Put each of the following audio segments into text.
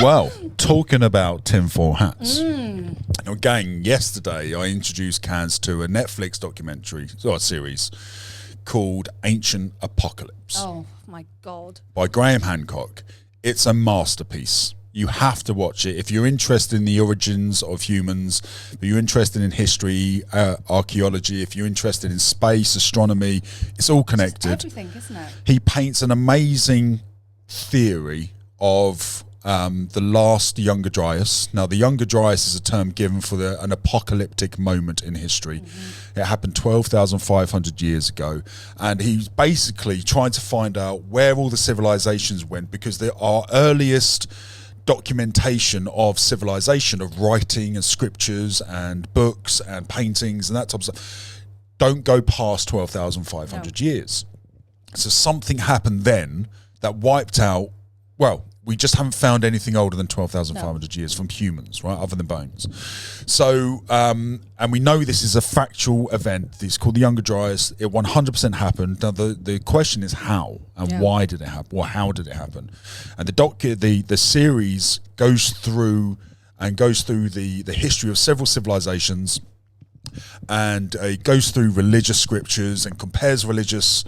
Well, talking about tinfoil hats. Now, gang, yesterday I introduced Kaz to a Netflix documentary, or a series, called Ancient Apocalypse. Oh, my God. By Graham Hancock. It's a masterpiece. You have to watch it. If you're interested in the origins of humans, if you're interested in history, archaeology, if you're interested in space, astronomy, it's all connected. It's everything, isn't it? He paints an amazing theory of the last Younger Dryas. Now, the Younger Dryas is a term given for an apocalyptic moment in history. It happened 12,500 years ago, and he's basically trying to find out where all the civilizations went, because our earliest documentation of civilization, of writing and scriptures and books and paintings and that type of stuff, don't go past 12,500 years. So something happened then that wiped out, well, we just haven't found anything older than 12,500 years from humans, right, other than bones. So, and we know this is a factual event. It's called the Younger Dryas. It 100% happened. Now, the question is how and why did it happen, or how did it happen? And the series goes through the history of several civilizations, and it goes through religious scriptures and compares religions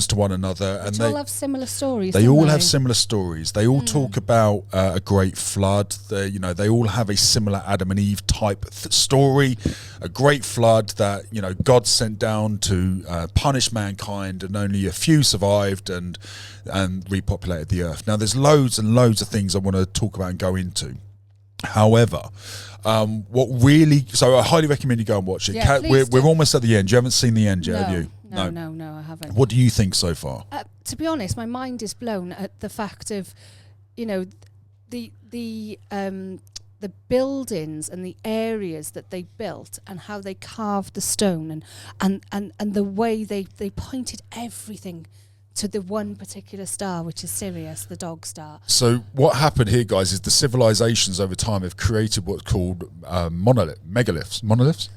to one another, and they all have similar stories. They all have similar stories. They all talk about a great flood. They all have a similar Adam and Eve type story, a great flood that God sent down to punish mankind, and only a few survived and repopulated the earth. Now, there's loads and loads of things I want to talk about and go into. However, so I highly recommend you go and watch it. Yeah, we're almost at the end. You haven't seen the end yet, have you? No, I haven't. What do you think so far? To be honest, my mind is blown at the fact of, the buildings and the areas that they built and how they carved the stone and the way they pointed everything to the one particular star, which is Sirius, the dog star. So what happened here, guys, is the civilizations over time have created what's called megaliths. Megaliths.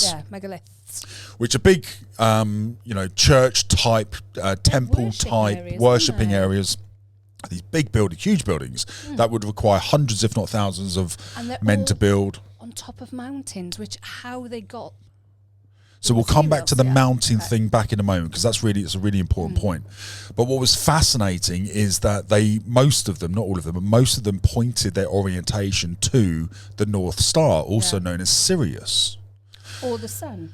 Yeah, megaliths. Which are big, church type, temple type, worshipping areas. These big buildings, huge buildings that would require hundreds, if not thousands, of men to build. On top of mountains, how they got. So we'll come back to the mountain thing back in a moment, because it's a really important point. But what was fascinating is that most of them, not all of them, but most of them pointed their orientation to the North Star, also known as Sirius. Or the sun.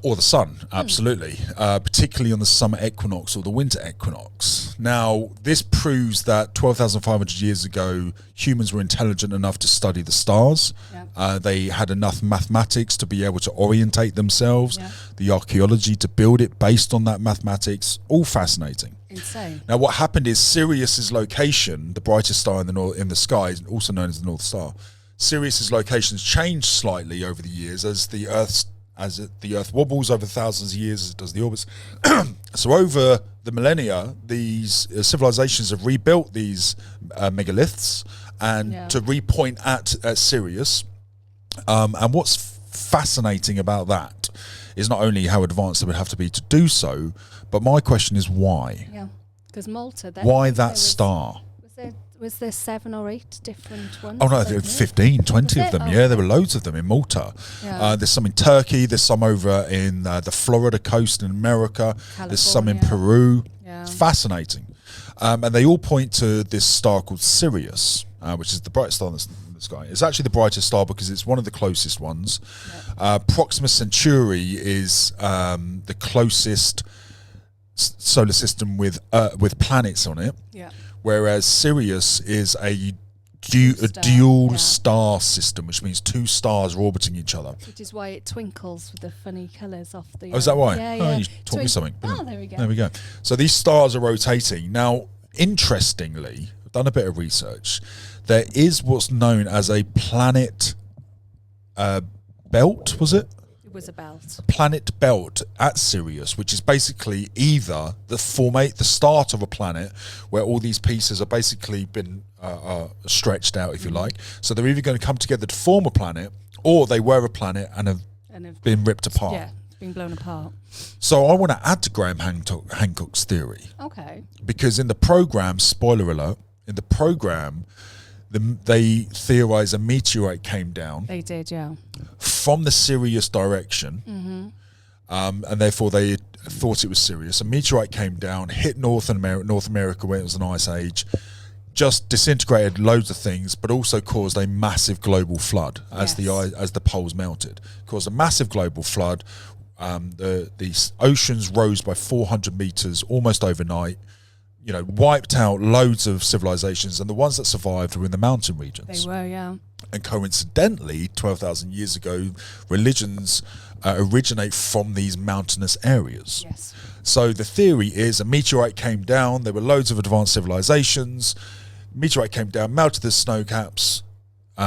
Or the sun, absolutely. Particularly on the summer equinox or the winter equinox. Now, this proves that 12,500 years ago, humans were intelligent enough to study the stars. Yeah. They had enough mathematics to be able to orientate themselves. Yeah. The archaeology to build it based on that mathematics. All fascinating. Insane. Now, what happened is Sirius's location, the brightest star in the sky, also known as the North Star. Sirius's location has changed slightly over the years as the Earth wobbles over thousands of years as it does the orbits. So over the millennia, these civilizations have rebuilt these megaliths and to repoint at Sirius. And what's fascinating about that is not only how advanced they would have to be to do so, but my question is why? Yeah, because Malta. Why that star? Was there 7 or 8 different ones? Oh, no, there were 15, 20 of them. Yeah, there were loads of them in Malta. Yeah. There's some in Turkey. There's some over in the Florida coast in America. California. There's some in Peru. Yeah. It's fascinating. And they all point to this star called Sirius, which is the brightest star in the sky. It's actually the brightest star because it's one of the closest ones. Yeah. Proxima Centauri is the closest solar system with planets on it. Yeah. Whereas Sirius is a dual star system, which means 2 stars are orbiting each other. Which is why it twinkles with the funny colours off the... Oh, is that why? Yeah. You taught me something. Oh, there we go. There we go. So these stars are rotating. Now, interestingly, I've done a bit of research. There is what's known as a planet belt, was it? Was a belt. A planet belt at Sirius, which is basically either the start of a planet where all these pieces are basically been stretched out, if you like. So they're either going to come together to form a planet, or they were a planet and have been ripped apart. Yeah, being blown apart. So I want to add to Graham Hancock's theory. Okay. Because in the program, spoiler alert, in the program, they theorize a meteorite came down. They did, yeah. From the Sirius direction, and therefore they thought it was Sirius. A meteorite came down, hit North America when it was an ice age, just disintegrated loads of things, but also caused a massive global flood as the poles melted. Caused a massive global flood. The oceans rose by 400 meters almost overnight. You know, wiped out loads of civilizations, and the ones that survived were in the mountain regions. They were, yeah. And coincidentally, 12,000 years ago, religions originate from these mountainous areas. Yes. So the theory is a meteorite came down, there were loads of advanced civilizations, meteorite came down, melted the snow caps,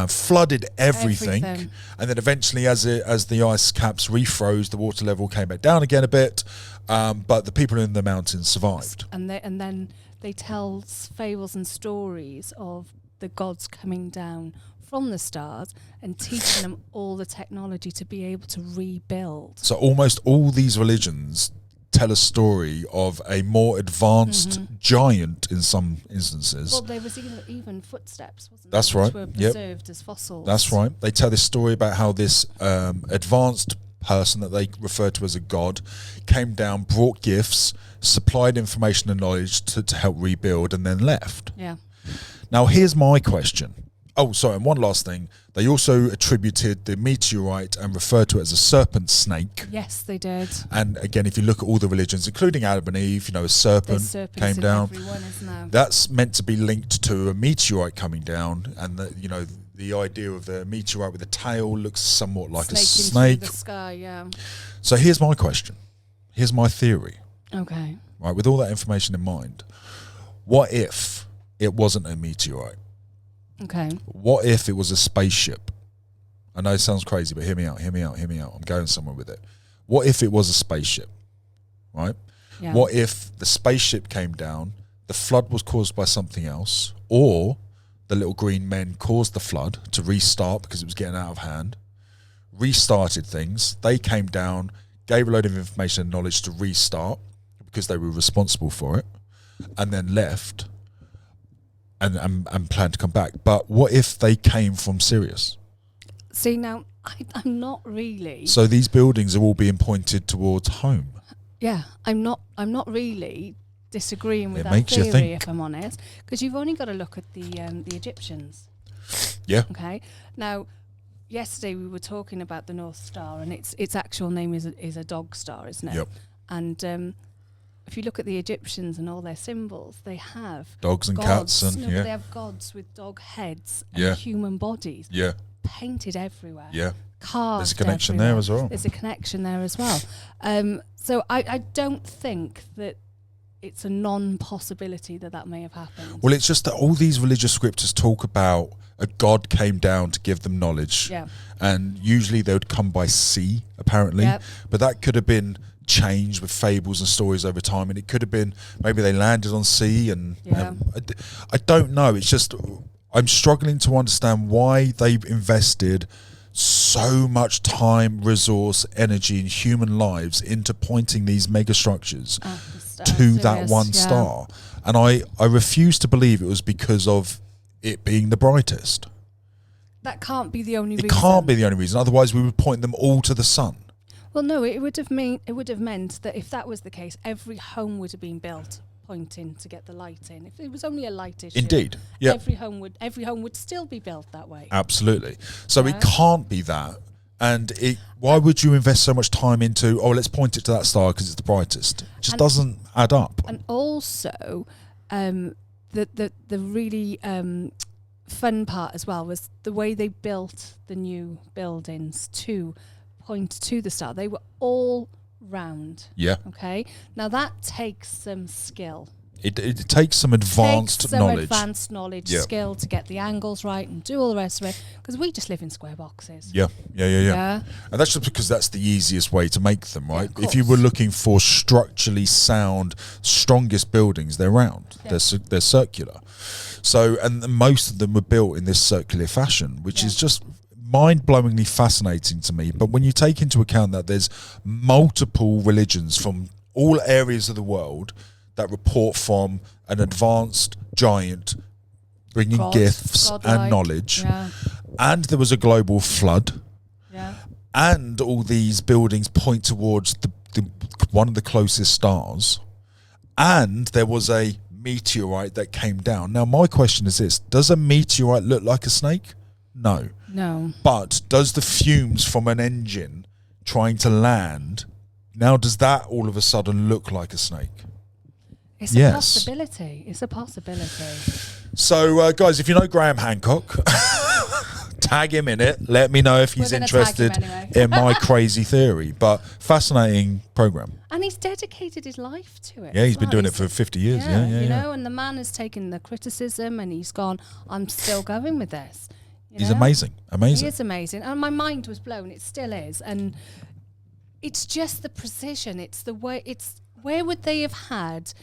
flooded everything, and then eventually as the ice caps refroze, the water level came back down again a bit, but the people in the mountains survived. And then they tell fables and stories of the gods coming down from the stars and teaching them all the technology to be able to rebuild. So almost all these religions tell a story of a more advanced giant in some instances. Well, there was even footsteps, wasn't That's there? right. Which were preserved as fossils. That's right. They tell this story about how this advanced person that they refer to as a god came down, brought gifts, supplied information and knowledge to help rebuild, and then left. Yeah. Now, here's my question. Oh, sorry, and one last thing. They also attributed the meteorite and referred to it as a serpent snake. Yes, they did. And again, if you look at all the religions, including Adam and Eve, you know, a serpent came down. Everyone, isn't there? That's meant to be linked to a meteorite coming down, and the idea of the meteorite with a tail looks somewhat like a snake. Into the sky, yeah. So here's my question. Here's my theory. Okay. Right, with all that information in mind, what if it wasn't a meteorite? Okay. What if it was a spaceship? I know it sounds crazy, but hear me out. I'm going somewhere with it. What if it was a spaceship? Right? Yeah. What if the spaceship came down, the flood was caused by something else, or the little green men caused the flood to restart because it was getting out of hand, restarted things, they came down, gave a load of information and knowledge to restart because they were responsible for it, and then left and planned to come back. But what if they came from Sirius? See, now, I'm not really... So these buildings are all being pointed towards home. Yeah, I'm not really disagreeing with It that makes you theory, think. if I'm honest, because you've only got to look at the Egyptians. Yeah. Okay. Now, yesterday we were talking about the North Star, and its actual name is a dog star, isn't it? Yep. And if you look at the Egyptians and all their symbols, they have Dogs and gods, cats and but they have gods with dog heads and human bodies, painted everywhere. Yeah. Carved. There's a connection everywhere. there as well. There's a connection there as well. So I don't think that it's a non-possibility that may have happened. Well, it's just that all these religious scriptures talk about a god came down to give them knowledge. Yeah. And usually they would come by sea, apparently. Yep. But that could have been changed with fables and stories over time, and it could have been maybe they landed on sea and I don't know. It's just I'm struggling to understand why they've invested so much time, resource, energy and human lives into pointing these mega structures to that one star. And I refuse to believe it was because of it being the brightest. That can't be the only reason. It can't be the only reason, otherwise we would point them all to the sun. Well, no, it would have meant that if that was the case, every home would have been built pointing to get the light in. If it was only a light issue, indeed, yeah, every home would still be built that way. Absolutely. So it can't be that. And why would you invest so much time into? Oh, let's point it to that star because it's the brightest. It just doesn't add up. And also, the really fun part as well was the way they built the new buildings to point to the star. They were all round. Yeah. Okay. Now that takes some skill. It takes some advanced knowledge. Skill to get the angles right and do all the rest of it, because we just live in square boxes. Yeah. And that's just because that's the easiest way to make them, right? Yeah, if you were looking for structurally sound, strongest buildings, they're round. Yeah. They're circular. So, and most of them were built in this circular fashion, which is just mind-blowingly fascinating to me. But when you take into account that there's multiple religions from all areas of the world that report from an advanced giant bringing gifts and knowledge, and there was a global flood, and all these buildings point towards the one of the closest stars, and there was a meteorite that came down. Now, my question is this: does a meteorite look like a snake? No. But does the fumes from an engine trying to land, now does that all of a sudden look like a snake? It's a possibility. It's a possibility. So, guys, if you know Graham Hancock, tag him in it. Let me know if he's interested in my crazy theory. But fascinating program. And he's dedicated his life to it. Yeah, he's been doing it for 50 years. Yeah, you know, and the man has taken the criticism and he's gone, I'm still going with this. He's amazing. Amazing. He is amazing. And my mind was blown. It still is. And it's just the precision. It's the way, it's where would they have had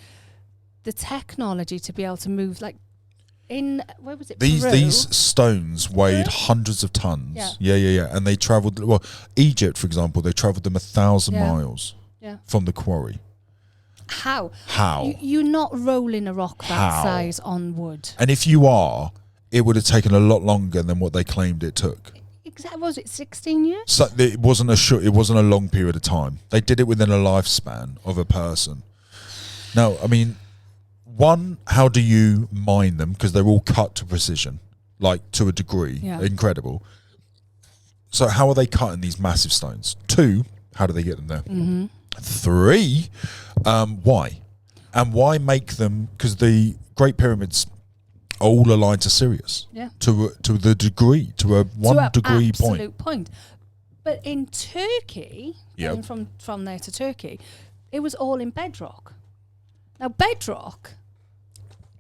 the technology to be able to move, like, in, where was it? These stones weighed hundreds of tons. Yeah. And they travelled, well, Egypt, for example, they travelled them 1,000 miles from the quarry. How? You're not rolling a rock that size on wood. And if you are, it would have taken a lot longer than what they claimed it took. Exactly. Was it 16 years? So it wasn't a long period of time. They did it within a lifespan of a person. Now, I mean, one, how do you mine them? Because they're all cut to precision, like to a degree. Incredible. So how are they cutting these massive stones? 2, how do they get them there? 3, why? And why make them? Because the Great Pyramids are all aligned to Sirius. To the degree, to a 1 degree point. But in Turkey, and from there to Turkey, it was all in bedrock. Now, bedrock,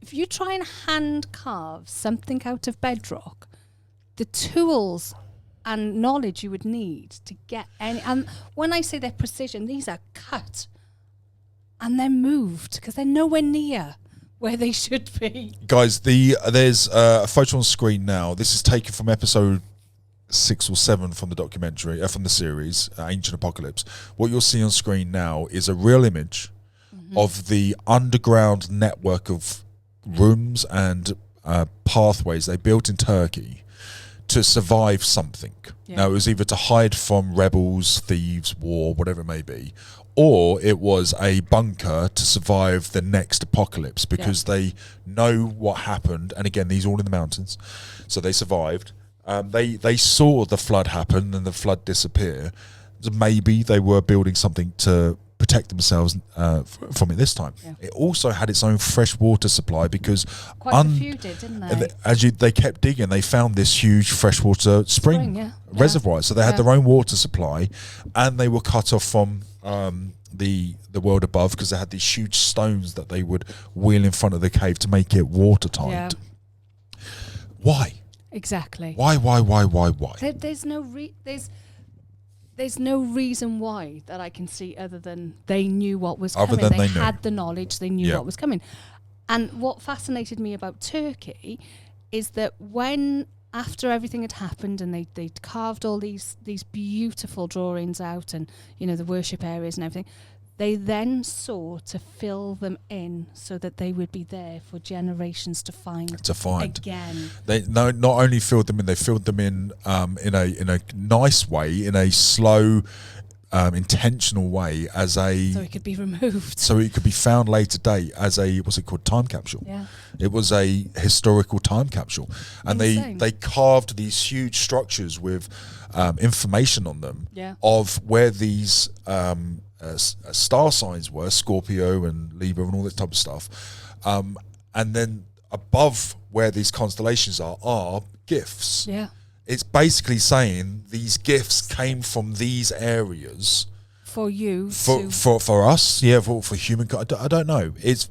if you try and hand carve something out of bedrock, the tools and knowledge you would need to get any, and when I say they're precision, these are cut and they're moved because they're nowhere near where they should be. Guys, there's a photo on screen now. This is taken from episode 6 or 7 from the documentary, from the series, Ancient Apocalypse. What you'll see on screen now is a real image of the underground network of rooms and pathways they built in Turkey to survive something. Now, it was either to hide from rebels, thieves, war, whatever it may be, or it was a bunker to survive the next apocalypse because they know what happened. And again, these are all in the mountains, so they survived. They saw the flood happen and the flood disappear. So maybe they were building something to protect themselves from it this time. It also had its own fresh water supply because quite a few did, didn't they? They kept digging, they found this huge freshwater spring reservoir. So they had their own water supply, and they were cut off from the world above because they had these huge stones that they would wheel in front of the cave to make it watertight. Why? Exactly. Why? There's no reason why that I can see other than they knew what was coming. They had the knowledge. They knew what was coming. And what fascinated me about Turkey is that when, after everything had happened and they carved all these beautiful drawings out and, you know, the worship areas and everything, they then sought to fill them in so that they would be there for generations to find again. They not only filled them in, they filled them in a nice way, in a slow, intentional way, as a, so it could be removed, so it could be found later date as a, what's it called, time capsule. It was a historical time capsule, and they carved these huge structures with information on them of where these star signs were, Scorpio and Libra and all this type of stuff, and then above where these constellations are gifts. It's basically saying these gifts came from these areas for you, for us, for humankind. I don't know. It's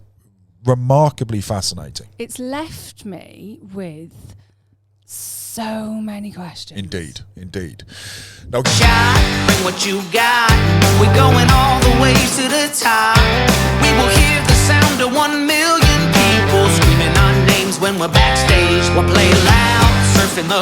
remarkably fascinating. It's left me with so many questions. Indeed. Now, bring what you got. We're going all the way to the top. We will hear the sound of 1 million people screaming our names when we're backstage. We'll play loud, surfing the